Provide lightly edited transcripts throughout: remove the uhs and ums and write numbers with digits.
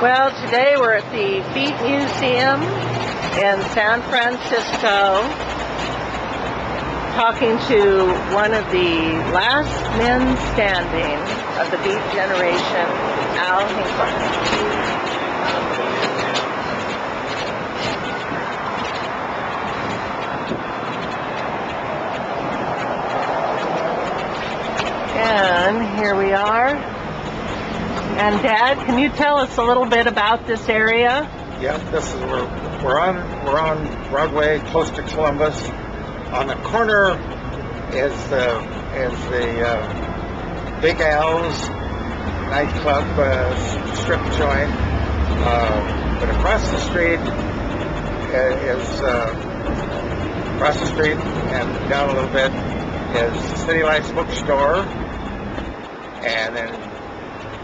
Well, today we're at the Beat Museum in San Francisco, talking to one of the last men standing of the Beat generation, Al Hinkle. And here we are. And Dad, can you tell us a little bit about this area? Yeah, this is we're on Broadway, close to Columbus. On the corner is the Big Al's nightclub, strip joint. But across the street and down a little bit is City Lights bookstore, and then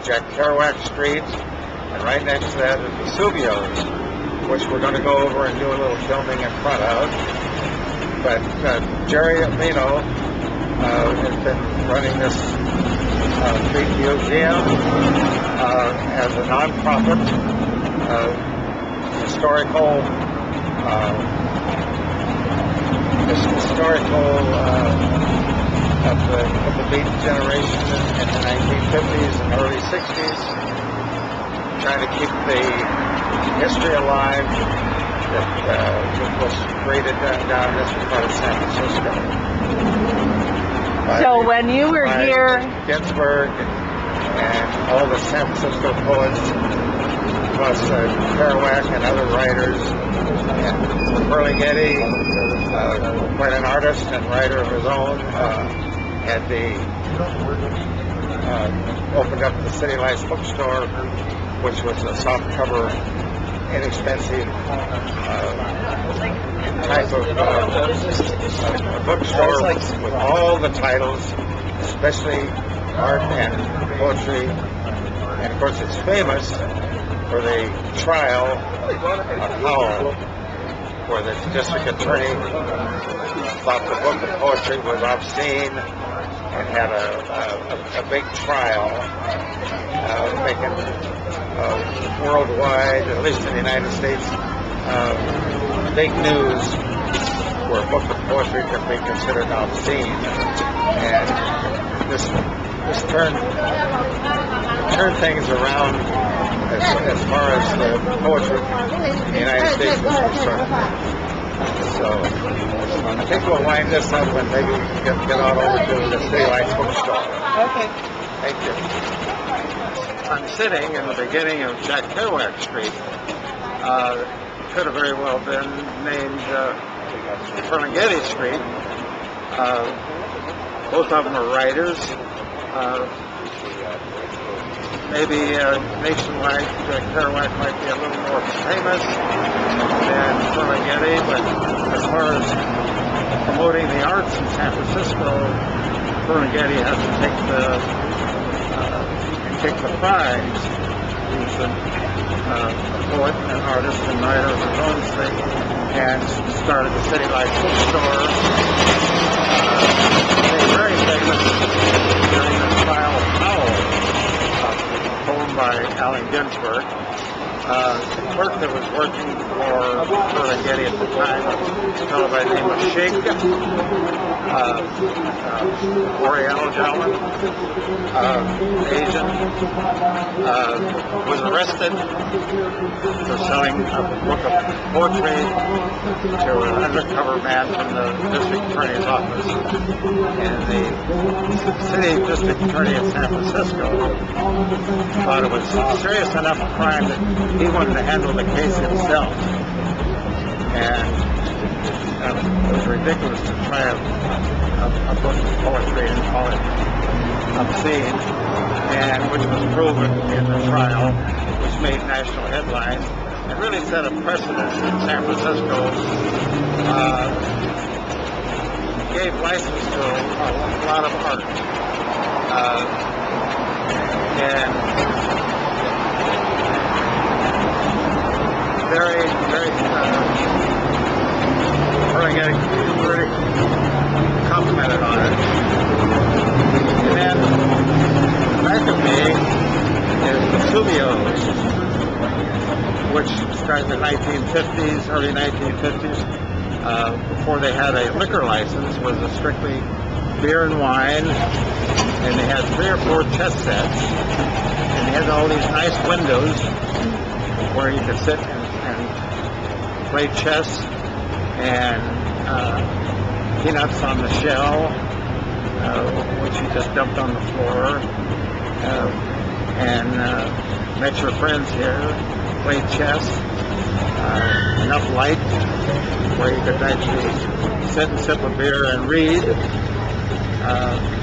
Jack Kerouac Street, and right next to that is Vesuvio's, which we're going to go over and do a little filming in front of. But Jerry Amino has been running this Beat Museum as a nonprofit, historical of the Beat generation in the 1950s and early 60s, trying to keep the history alive that was created down this part of San Francisco. So when you were here, Ginsberg and all the San Francisco poets, plus Kerouac and other writers, and Ferlinghetti, quite an artist and writer of his own, had opened up the City Lights bookstore, which was a softcover, inexpensive type of bookstore with all the titles, especially art and poetry. And of course, it's famous for the trial of Howell, where the district attorney thought the book of poetry was obscene and had a big trial, making worldwide, at least in the United States, big news where a book of poetry can be considered obscene. And this turned things around as far as the poetry in the United States was concerned. So I think we'll wind this up and maybe get on over to the City Lights bookstore. Okay. Thank you. I'm sitting in the beginning of Jack Kerouac Street. Could have very well been named Ferlinghetti Street. Both of them are writers. Maybe nationwide, Kerouac might be a little more famous than Ferlinghetti, but as far as promoting the arts in San Francisco, Ferlinghetti has to take the prize. He's a poet, an artist, and writer of his own thing, and started the City Lights bookstore. Became very famous during the trial of Howell, poem by Allen Ginsberg. The clerk that was working for Ferlinghetti at the time, a fellow by the name of Sheikh, Oriental gentleman, Asian, was arrested for selling a book of poetry to an undercover man from the district attorney's office. And the city district attorney of San Francisco thought it was serious enough a crime that he wanted to handle the case himself. And it was ridiculous to try a book of poetry and call it obscene, and which was proven in the trial, which made national headlines and really set a precedent in San Francisco. Gave license to a lot of art. And very complimented on it. And then back of me is Vesuvio's, which started in the 1950s, early 1950s, before they had a liquor license, was a strictly beer and wine, and they had 3 or 4 chess sets, and they had all these nice windows where you could sit and play chess, and peanuts on the shell, which you just dumped on the floor, and met your friends here, played chess, enough light where you could actually sit and sip a beer and read.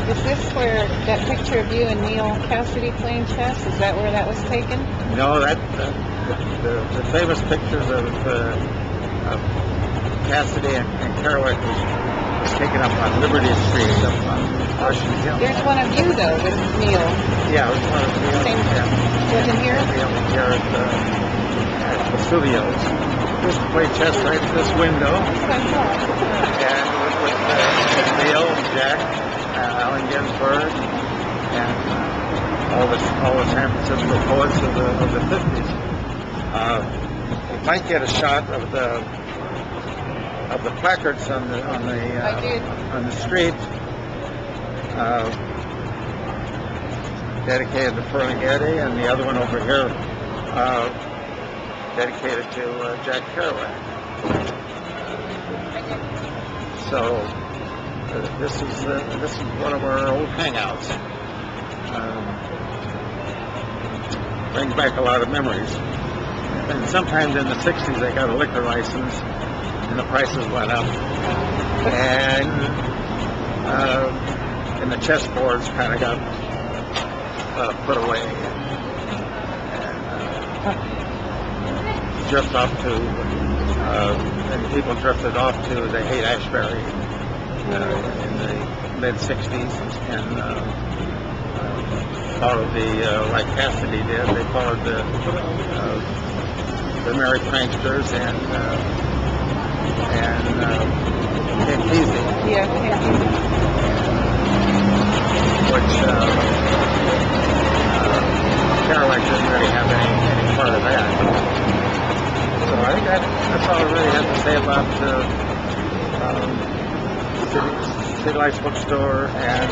Is this where that picture of you and Neal Cassady playing chess? Is that where that was taken? No, the famous pictures of Cassady and Kerouac was taken up on Liberty Street, up on Washington Hill. There's one of you though with Neal. Yeah, it was one of the Same. Wasn't here? Here at the studios. Just play chess right at this window. And with Neal and Jack, Allen Ginsberg, and all the San Francisco poets of the 50s. You might get a shot of the placards on the street, dedicated to Ferlinghetti, and the other one over here dedicated to Jack Kerouac. So this is one of our old hangouts. Brings back a lot of memories. And sometimes in the 60s they got a liquor license and the prices went up. And the chessboards kind of got put away. And drift off to, and people drifted off to the Haight-Ashbury in the mid-60s and followed like Cassady did, they followed the Merry Pranksters and Cassady. Yeah, which Kerouac didn't really have any part of that. So I think that's all I really have to say about City Lights Bookstore and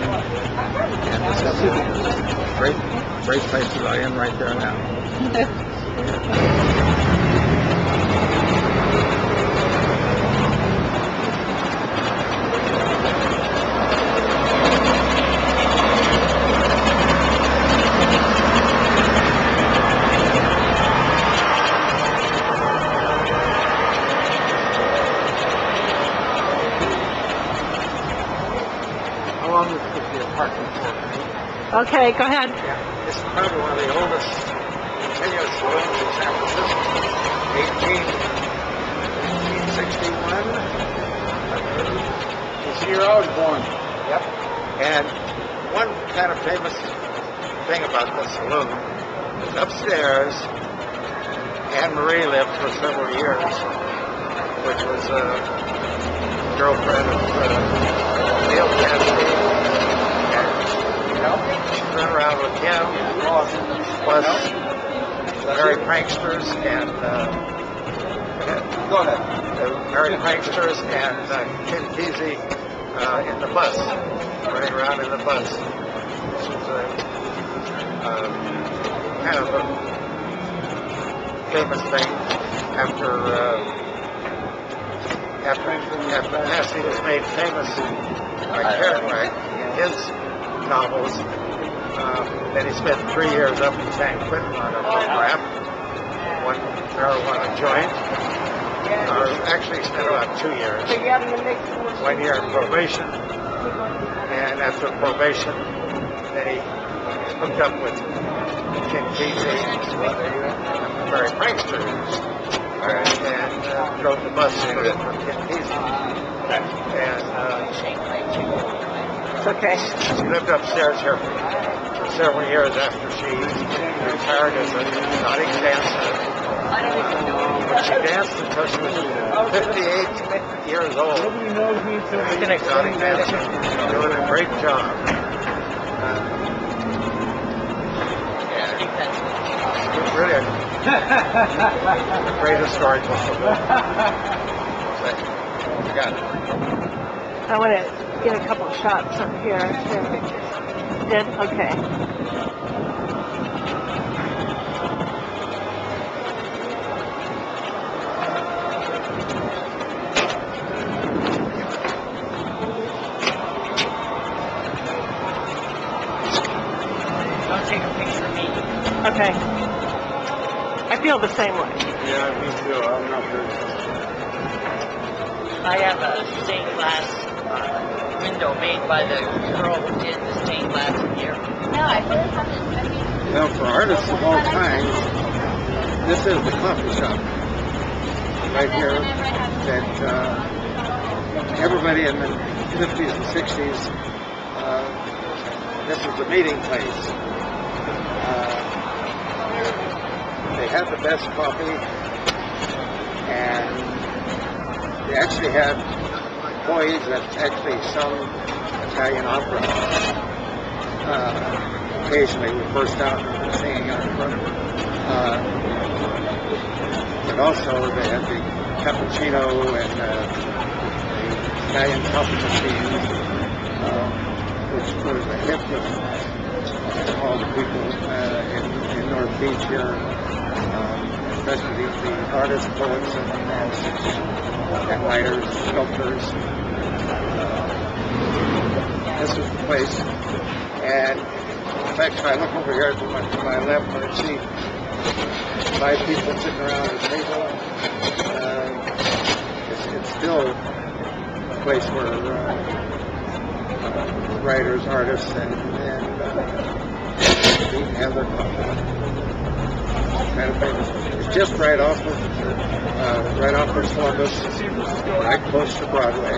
the studios. Great places I am right there now. Okay, go ahead. Yeah, this is probably one of the oldest continuous saloons in San Francisco. 1861. This year I was born. Yep. And one kind of famous thing about the saloon is upstairs, Anne Marie lived for several years, which was a girlfriend of Neal Cassady. Run around with him, plus Merry Pranksters and Merry Pranksters and Cassady in the bus, running around in the bus. This was kind of a famous thing after Cassady was made famous by Kerouac in his novels. Then he spent 3 years up in San Quentin on a program, one marijuana joint. Actually, he spent about 2 years. 1 year in probation, and after probation, then he hooked up with Cassady and the Merry Pranksters, and drove the bus for Cassady. It's okay. She lived upstairs here for several years after she retired as a exotic dancer. But she danced until she was 58 years old. As an exotic dancer, doing a great job. Really The great historical salute. You got it. I want to get a couple shots up here. Did? Okay. Don't take a picture of me. Okay. I feel the same way. Yeah, me too. I'm not very. I have a stained glass window made by the girl who did the stained glass here. No, I really haven't. Now, for artists of all kinds, this is the coffee shop right here that everybody in the 50s and 60s, this is the meeting place. They had the best coffee, and they actually had employees that actually sung Italian opera. Occasionally we burst out and singing opera. But also they had the cappuccino and the Italian coffee machines, which was a hit with all the people in North Beach here, especially the artists, poets, and writers, sculptors. This was the place, and in fact, if I look over here to my left, I see 5 people sitting around a table. It's still a place where writers, artists, and have their coffee. Kind of famous. It's just right off of Columbus, right close to Broadway.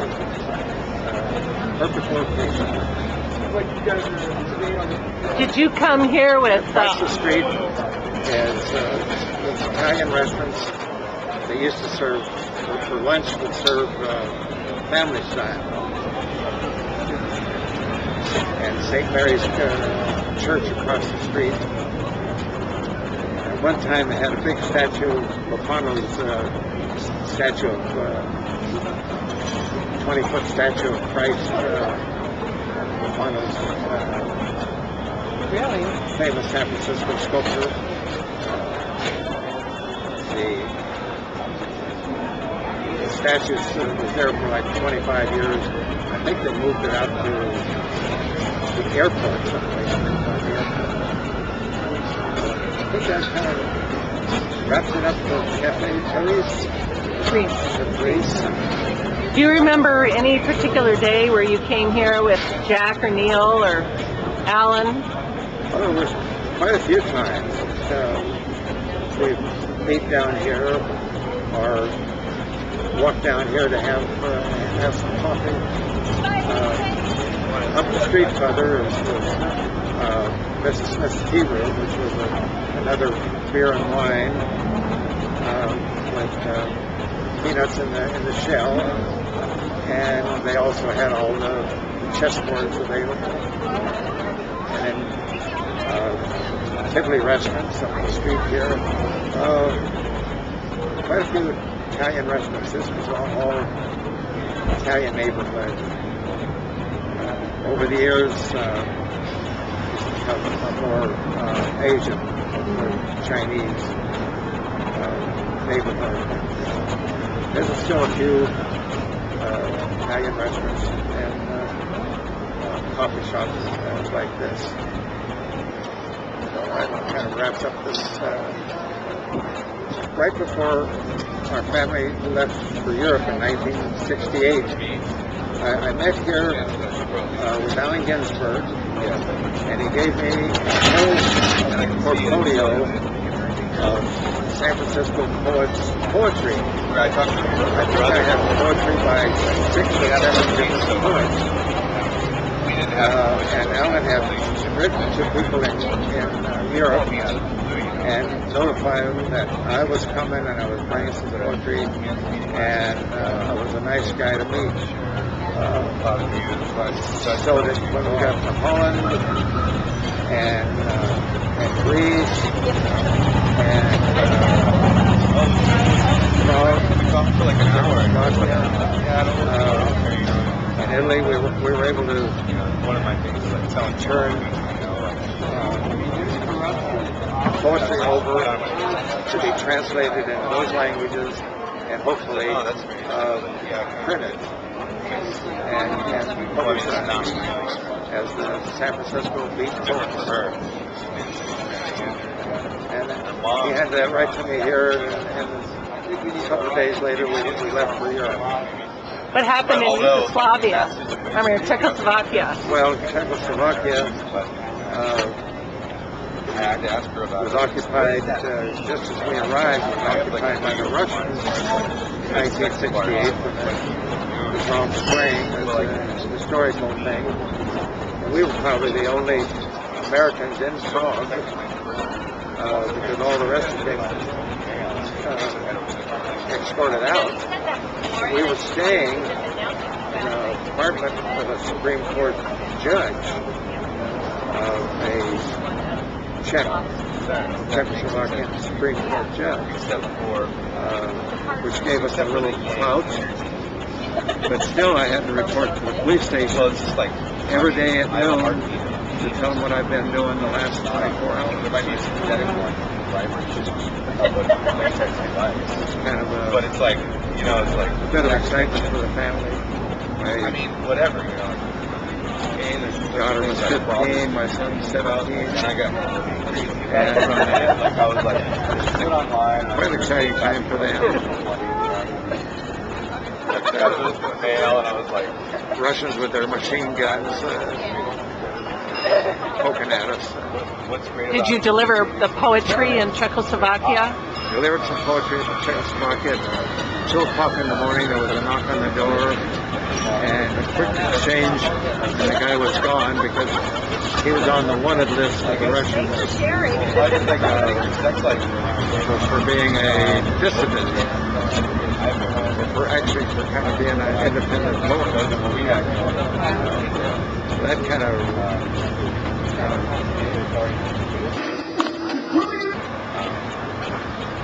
Perfect location. Did you come here with... Across the street is Italian restaurants. They used to serve, for lunch, would serve family style. And St. Mary's Church across the street. At one time they had a big statue, Lopano's statue of 20-foot statue of Christ. Lopano's famous San Francisco sculptor. The statue was there for like 25 years. I think they moved it out to the airport someplace. I think that kind of wraps it up for Cafe Terry's. Do you remember any particular day where you came here with Jack or Neal or Alan? Oh, there was quite a few times. We'd meet down here or walk down here to have some coffee. Up the street further is Mrs. Smith's Tea Room, which was another beer and wine with peanuts in the shell, and they also had all the chessboards available. And then Tivoli restaurants up the street here. Quite a few Italian restaurants. This was all Italian neighborhood. Over the years, more Asian, more Chinese neighborhood. There's still a few Italian restaurants and coffee shops like this. So that kind of wraps up this. Right before our family left for Europe in 1968, I met here with Allen Ginsberg, and he gave me a whole portfolio of San Francisco poets' poetry. I think I have poetry by 6 or 7 different poets. And Allen had written to people in Europe and notified them that I was coming and I was bringing some poetry, and I was a nice guy to meet. So that when we got to Holland and Greece and for like an hour. in Italy, we were able to One of my things is like telling turn poetry over to be translated into those languages and hopefully printed and published as the San Francisco Beat Poets. And he handed that right to me here, and a couple of days later we left for Europe. What happened in Yugoslavia? I mean, Czechoslovakia. Well, Czechoslovakia was occupied, just as we arrived, it was occupied by the Russians in 1968 when the Grand Spring was a historical thing. And we were probably the only Americans in Prague, because all the rest had been exported out. We were staying in an apartment with a Supreme Court judge, a Czechoslovakian Supreme Court judge, which gave us a little clout. But still, I had to report to the police station every day at noon to tell them what I've been doing the last 24 hours. It's kind of but it's like, you know, it's like a bit of excitement for the family. I mean, whatever, you know. My daughter was 15, my son was 17. And I got and like I was like, just do it online. Quite an exciting time for them. I was listening to Neal, and I was like, Russians with their machine guns poking at us. what's great Did you deliver the poetry in Czechoslovakia? Delivered some poetry to Czechoslovakia at 2 o'clock in the morning. There was a knock on the door and a quick exchange, and the guy was gone because he was on the wanted list of the Russians for being a dissident, for kind of being an independent poet. That kind of